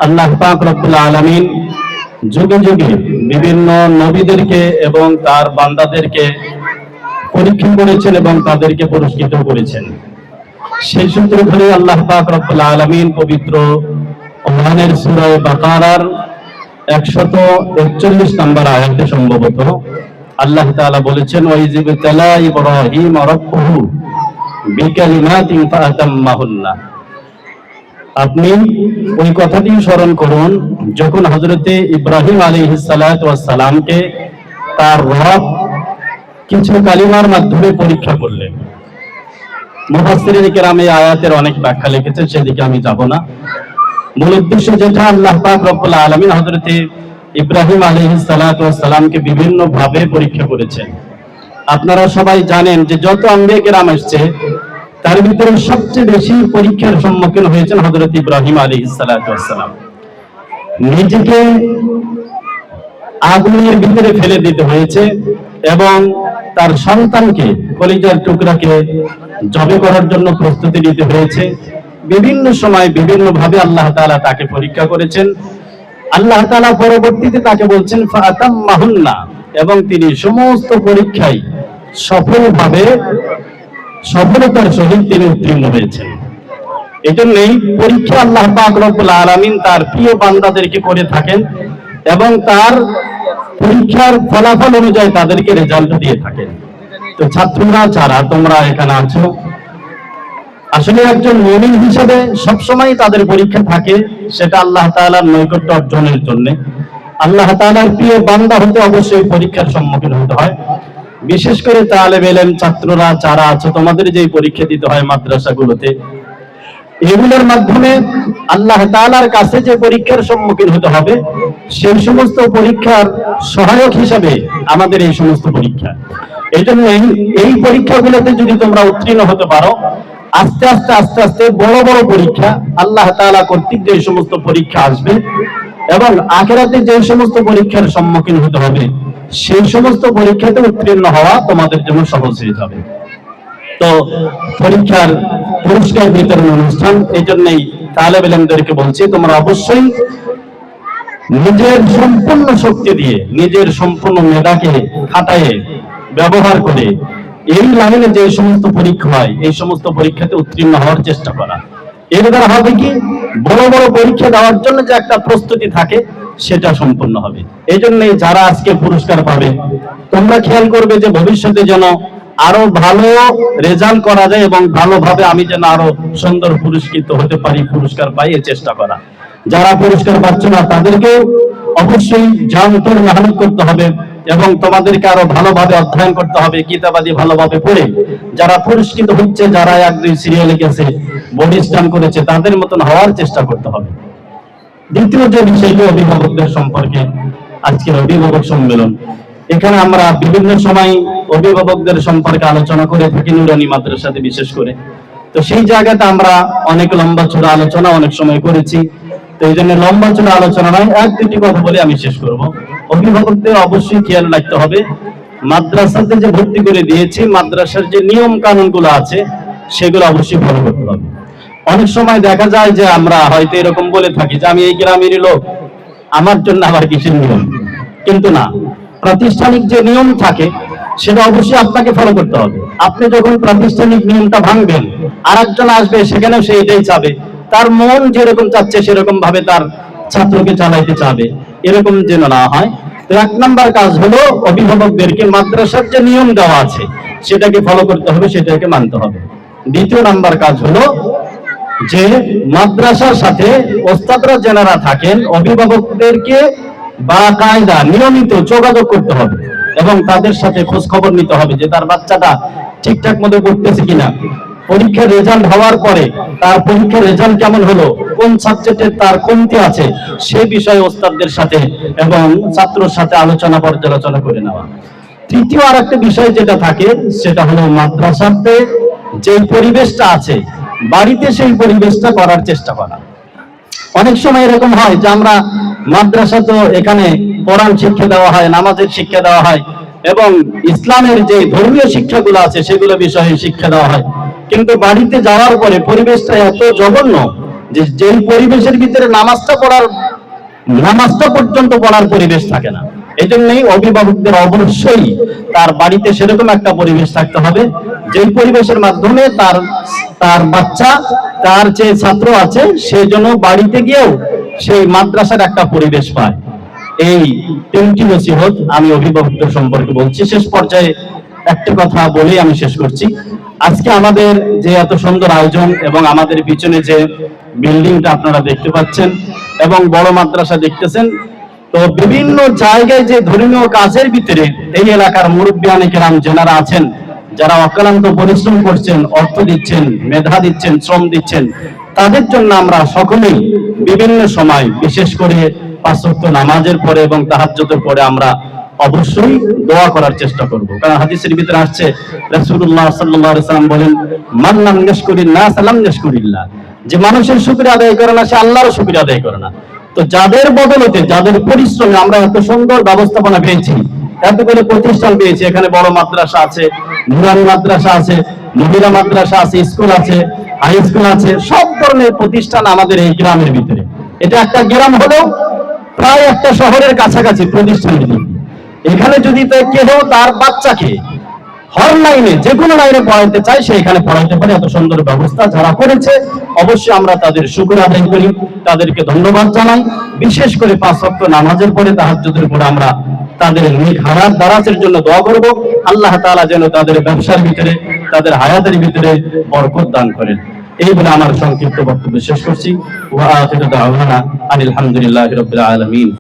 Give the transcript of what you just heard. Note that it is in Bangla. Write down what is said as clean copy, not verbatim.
আল্লাহ পাক রব্বুল আলামিন যুগে যুগে বিভিন্ন নবীদেরকে এবং তার বান্দাদেরকে পরীক্ষা করেছেন এবং তাদেরকে পুরস্কৃত করেছেন। সেই সূত্র ধরে আল্লাহ পাক রব্বুল আলামিন পবিত্র কোরআনের সূরা বাকারার 141 নম্বর আয়াতে সম্ভবত আল্লাহ তাআলা বলেছেন, ওয়াইযিব তালা ইব্রাহিম রাব্বুহু বিকালিমাতিন ফাআতাম্মাহুন্না। আপনি ওই কথাটি স্মরণ করুন যখন হযরতে ইব্রাহিম আলাইহিস সালাতু ওয়াস সালামকে তার রব কিছু কালিমার মাধ্যমে পরীক্ষা করলেন। মুফাসসিরিন কেরাম এই আয়াতের অনেক ব্যাখ্যা লিখেছেন, সেদিকে আমি যাব না। মূল উদ্দেশ্য যেটা, আল্লাহ পাক রব্বুল আলামিন হযরতে ইব্রাহিম আলাইহিস সালাতু ওয়াস সালামকে বিভিন্ন ভাবে পরীক্ষা করেছেন। আপনারা সবাই জানেন যে যত আম্বিয়া কেরাম আসছে তার ভিতরে সবচেয়ে বেশি পরীক্ষার সম্মুখীন হয়েছেন হযরত ইব্রাহিম আলাইহিস সালাতু ওয়াস সালাম। নিজেকে আগুনের ভিতরে ফেলে দিতে হয়েছে এবং তার সন্তানকে, কলিজার টুকরাকে জবে করার জন্য প্রস্তুতি নিতে হয়েছে। বিভিন্ন সময় বিভিন্ন ভাবে আল্লাহ তাআলা তাকে পরীক্ষা করেছেন। আল্লাহ তাআলা পরবর্তীতে তাকে বলছেন ফাআতাম্মাহুন্না, এবং তিনি সমস্ত পরীক্ষায় সফলতার সহিত তিনি উত্তীর্ণ হয়েছেন। এজন্যই পরীক্ষা আল্লাহ পাক রব্বুল আলামিন তার প্রিয় বান্দাদেরকে করে থাকেন এবং তার পরীক্ষার ফলাফল অনুযায়ী তাদেরকে রেজাল্ট দিয়ে থাকেন। তো ছাত্ররা যারা তোমরা এখানে আছো, আসলে একজন মুমিন হিসেবে সবসময় তাদের পরীক্ষা থাকে, সেটা আল্লাহ তাআলার নৈকট্য অর্জনের জন্য। আল্লাহ তাআলার প্রিয় বান্দা হতে অবশ্যই পরীক্ষার সম্মুখীন হতে হয়। বিশেষ করে তালেব ইলম ছাত্ররা যারা আছো, তোমাদের যেই পরীক্ষা দিতে হয় মাদ্রাসাগুলোতে, এগুলোর মাধ্যমে আল্লাহ তাআলার কাছে যে পরীক্ষার সম্মুখীন হতে হবে, সেই সমস্ত পরীক্ষার সহায়ক হিসাবে আমাদের এই সমস্ত পরীক্ষা। এই জন্য এই পরীক্ষাগুলোতে যদি তোমরা উত্তীর্ণ হতে পারো, আস্তে আস্তে আস্তে আস্তে বড় বড় পরীক্ষা আল্লাহ তাআলা কর্তৃক যে সমস্ত পরীক্ষা আসবে এবং আখিরাতে যে সমস্ত পরীক্ষার সম্মুখীন হতে হবে, সেই সমস্ত পরীক্ষাতে উত্তীর্ণ হওয়া তোমাদের জন্য সহজ হয়ে যাবে। তো পরীক্ষার পুরস্কার বিতরণ অনুষ্ঠান, এই জন্যই তালেব ইলমদেরকে বলছি, তোমরা অবশ্যই নিজের সম্পূর্ণ শক্তি দিয়ে, নিজের সম্পূর্ণ মেধাকে খাটায়ে ব্যবহার করে এই লাইনে যে সমস্ত পরীক্ষা হয়, এই সমস্ত পরীক্ষাতে উত্তীর্ণ হওয়ার চেষ্টা করা। এর দ্বারা হবে কি, বড় বড় পরীক্ষা দেওয়ার জন্য যে একটা প্রস্তুতি থাকে, সেটা সম্পূর্ণ হবে। এই জন্যই যারা আজকে পুরস্কার পাবে, তোমরা খেয়াল করবে যে ভবিষ্যতে যেন আরো ভালো রেজাল্ট করা যায় এবং ভালোভাবে আমি যেন আরো সুন্দর পুরস্কৃত হতে পারি, পুরস্কার পাই, এর চেষ্টা করা। যারা পুরস্কার পাচ্ছে না তাদেরকেও অবশ্যই জান তোর মেহনত করতে হবে এবং তোমাদেরকে আরো ভালোভাবে অধ্যয়ন করতে হবে, কিতাবাদি ভালোভাবে পড়ে যারা পুরস্কৃত হচ্ছে, যারা 1-2 সিরিয়ালে গেছে, বোর্ড স্ট্যান্ড করেছে, তাদের মতন হওয়ার চেষ্টা করতে হবে। দ্বিতীয় যে বিষয়টি অভিভাবকদের সম্পর্কে, আজকের অভিভাবক সম্মেলন, এখানে আমরা বিভিন্ন সময় অভিভাবকদের সম্পর্কে আলোচনা করে থাকি নুরানি মাদ্রাসাতে বিশেষ করে। তো সেই জায়গাতে আমরা অনেক লম্বা চূড়া আলোচনা অনেক সময় করেছি। তো এই জন্য লম্বা চূড়া আলোচনা নয়, 1-2টি কথা বলে আমি শেষ করব। অভিভাবকদের অবশ্যই খেয়াল রাখতে হবে, মাদ্রাসাতে যে ভর্তি করে দিয়েছি, মাদ্রাসার যে নিয়ম কানুন গুলো আছে সেগুলো অবশ্যই ফলো করতে হবে। অনেক সময় দেখা যায় যে আমরা হয়তো এরকম বলে থাকি যে আমি এই গ্রামেরই লোক, আমার জন্য আবার কিসের নিয়ম, কিন্তু না, প্রাতিষ্ঠানিক যে নিয়ম থাকে সেটা অবশ্যই আপনাকে ফলো করতে হবে। আপনি যখন প্রাতিষ্ঠানিক নিয়মটা ভাঙবেন, আরেকজন আসবে, সেখানেও সে এটাই চাবে, তার মন যেরকম চাচ্ছে সেরকম ভাবে তার ছাত্রকে চালাইতে চাবে, এরকম যেন না হয়। তো 1 নাম্বার কাজ হলো অভিভাবকদেরকে মাদ্রাসার যে নিয়ম দেওয়া আছে সেটাকে ফলো করতে হবে, সেটাকে মানতে হবে। দ্বিতীয় নাম্বার কাজ হলো যে মাদ্রাসার সাথে ওস্তাদরা যারা থাকেন, অভিভাবকদেরকে বাকায়দা নিয়মিত যোগাযোগ করতে হবে এবং তাদের সাথে খোঁজ খবর নিতে হবে যে তার বাচ্চাটা ঠিকঠাক মতো করতেছে কিনা। পরীক্ষার রেজাল্ট হওয়ার পরে তার পরীক্ষার রেজাল্ট কেমন হলো, কোন সাবজেক্টে তার কমতি আছে, সে বিষয়ে ওস্তাদদের সাথে এবং ছাত্রর সাথে আলোচনা পর্যালোচনা করে নেওয়া। তৃতীয় আরেকটা বিষয় যেটা থাকে সেটা হলো মাদ্রাসাতে যে পরিবেশটা আছে, বাড়িতে সেই পরিবেশটা করার চেষ্টা করা। অনেক সময় এরকম হয় যে আমরা মাদ্রাসা, তো এখানে কোরআন শিক্ষা দেওয়া হয়, নামাজের শিক্ষা দেওয়া হয় এবং ইসলামের যে ধর্মীয় শিক্ষাগুলো আছে সেগুলো বিষয়ে শিক্ষা দেওয়া হয়, কিন্তু বাড়িতে যাওয়ার পরে পরিবেশটা এত জঘন্য যে যেই পরিবেশের ভিতরে নামাজটা পর্যন্ত পড়ার পরিবেশ থাকে না। এই জন্যই অভিভাবকদের অবশ্যই তার বাড়িতে সেরকম একটা পরিবেশ থাকতে হবে, যেই পরিবেশের মাধ্যমে তার বাচ্চা, তার যে ছাত্র আছে, সে যেন বাড়িতে গিয়েও সেই মাদ্রাসার একটা পরিবেশ পায়। এই তিনটি নসিহত আমি অভিভাবকদের সম্পর্কে বলছি। শেষ পর্যায়ে একটা কথা বলেই আমি শেষ করছি। আজকে আমাদের যে এত সুন্দর আয়োজন এবং আমাদের পিছনে যে বিল্ডিংটা আপনারা দেখতে পাচ্ছেন এবং বড় মাদ্রাসা দেখতেছেন, তো বিভিন্ন জায়গায় যে ধর্মীয় কাজের ভিতরে এই এলাকার মুরব্বিয়ানে কেরাম যারা আছেন, যারা অক্লান্ত পরিশ্রম করছেন, অর্থ দিচ্ছেন, মেধা দিচ্ছেন, শ্রম দিচ্ছেন, তাদের জন্য আমরা সকলেই বিভিন্ন সময়, বিশেষ করে পাঁচ ওয়াক্ত নামাজের পরে এবং তাহাজ্জুদের পরে আমরা অবশ্যই দোয়া করার চেষ্টা করব। কারণ হাদিসের ভিতরে আসছে, রাসূলুল্লাহ সাল্লাল্লাহু আলাইহি ওয়াসাল্লাম বলেন, মান লাম ইয়াশকুরিন্নাস লাম ইয়াশকুরিল্লাহ, যে মানুষের শুকরিয়া আদায় করে না, সে আল্লাহরও শুকরিয়া আদায় করে না। তো যাদের বদলতে, যাদের পরিশ্রমে আমরা এত সুন্দর ব্যবস্থাপনা পেয়েছি, এতগুলো প্রতিষ্ঠান পেয়েছি, এখানে বড় মাদ্রাসা আছে, নুরানি মাদ্রাসা আছে, মহিলা মাদ্রাসা আছে, স্কুল আছে, হাই স্কুল আছে, সব ধরনের প্রতিষ্ঠান আমাদের এই গ্রামের ভিতরে। এটা একটা গ্রাম হলেও প্রায় একটা শহরের কাছাকাছি প্রতিষ্ঠান। এখানে যদি কেউ তার বাচ্চাকে হর লাইনে, যে কোনো লাইনে পড়াইতে চায়, সে এখানে পড়াইতে পারে। এত সুন্দর ব্যবস্থা যারা করেছে, অবশ্যই আমরা তাদের শুকর আদায় করি, তাদেরকে ধন্যবাদ জানাই। বিশেষ করে পাঁচ ওয়াক্ত নামাজের পরে, তাহাজ্জুদের পরে আমরা তাদের নেক হায়াত দারাজের জন্য দোয়া করব। আল্লাহ তাআলা যেন তাদের ব্যবসার ভিতরে, তাদের হায়াতের ভিতরে বরকত দান করেন। এই বলে আমার সংক্ষিপ্ত বক্তব্য শেষ করছি। ওয়া আখিরু দাওয়ানা আলহামদুলিল্লাহি রাব্বিল আলামিন।